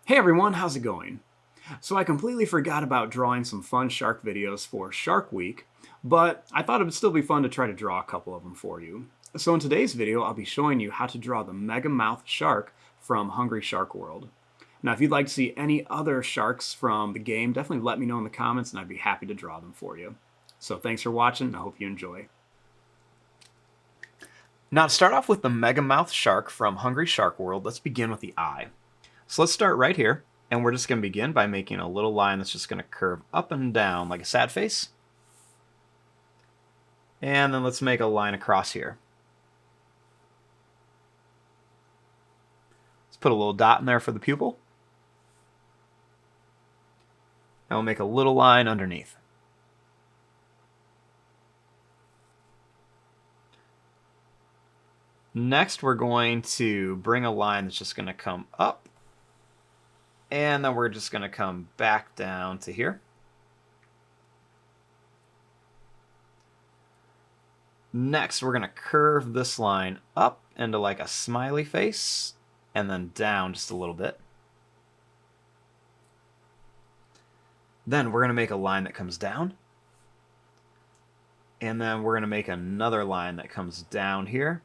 Hey everyone, how's it going? So I completely forgot about drawing some fun shark videos for Shark Week, but I thought it would still be fun to try to draw a couple of them for you. So in today's video, I'll be showing you how to draw the Megamouth Shark from Hungry Shark World. Now if you'd like to see any other sharks from the game, definitely let me know in the comments and I'd be happy to draw them for you. So thanks for watching, and I hope you enjoy. Now to start off with the Megamouth Shark from Hungry Shark World, let's begin with the eye. So let's start right here, and we're just going to begin by making a little line that's just going to curve up and down like a sad face. And then let's make a line across here. Let's put a little dot in there for the pupil. And we'll make a little line underneath. Next, we're going to bring a line that's just going to come up. And then we're just going to come back down to here. Next, we're going to curve this line up into like a smiley face and then down just a little bit. Then we're going to make a line that comes down. And then we're going to make another line that comes down here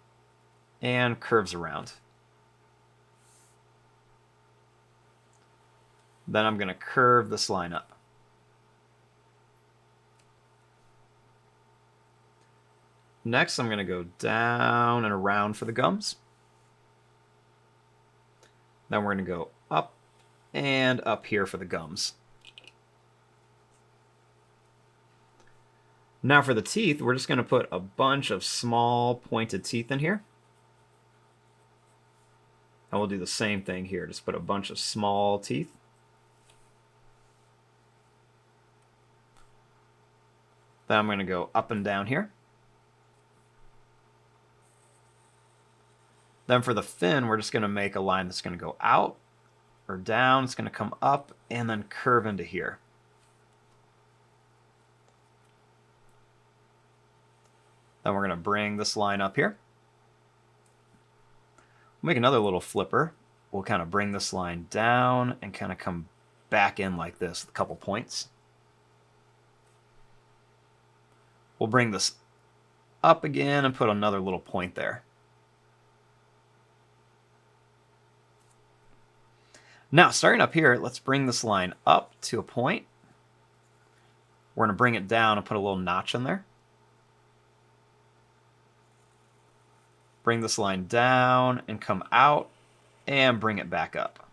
and curves around. Then I'm going to curve this line up. Next, I'm going to go down and around for the gums. Then we're going to go up and up here for the gums. Now for the teeth, we're just going to put a bunch of small pointed teeth in here. And we'll do the same thing here. Just put a bunch of small teeth. Then I'm going to go up and down here. Then for the fin, we're just going to make a line that's going to go out or down. It's going to come up and then curve into here. Then we're going to bring this line up here. We'll make another little flipper. We'll kind of bring this line down and kind of come back in like this with a couple points. We'll bring this up again and put another little point there. Now, starting up here, let's bring this line up to a point. We're going to bring it down and put a little notch in there. Bring this line down and come out and bring it back up.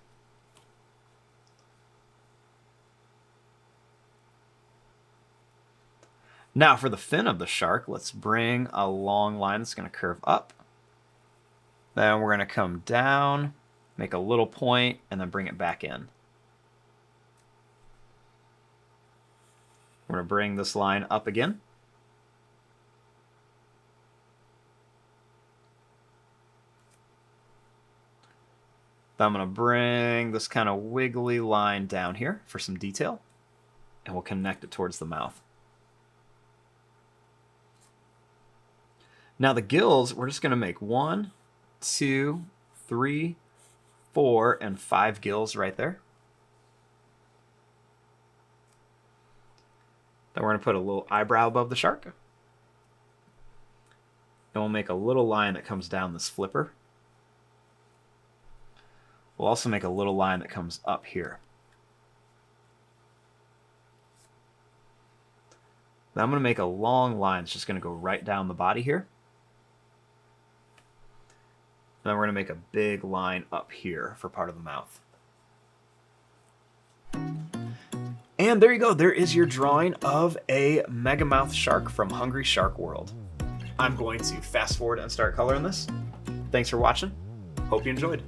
Now for the fin of the shark, let's bring a long line that's going to curve up. Then we're going to come down, make a little point, and then bring it back in. We're going to bring this line up again. Then I'm going to bring this kind of wiggly line down here for some detail, and we'll connect it towards the mouth. Now the gills, we're just going to make 1, 2, 3, 4, and 5 gills right there. Then we're going to put a little eyebrow above the shark. And we'll make a little line that comes down this flipper. We'll also make a little line that comes up here. Then I'm going to make a long line that's just going to go right down the body here. And then we're going to make a big line up here for part of the mouth. And there you go. There is your drawing of a Megamouth Shark from Hungry Shark World. I'm going to fast forward and start coloring this. Thanks for watching. Hope you enjoyed.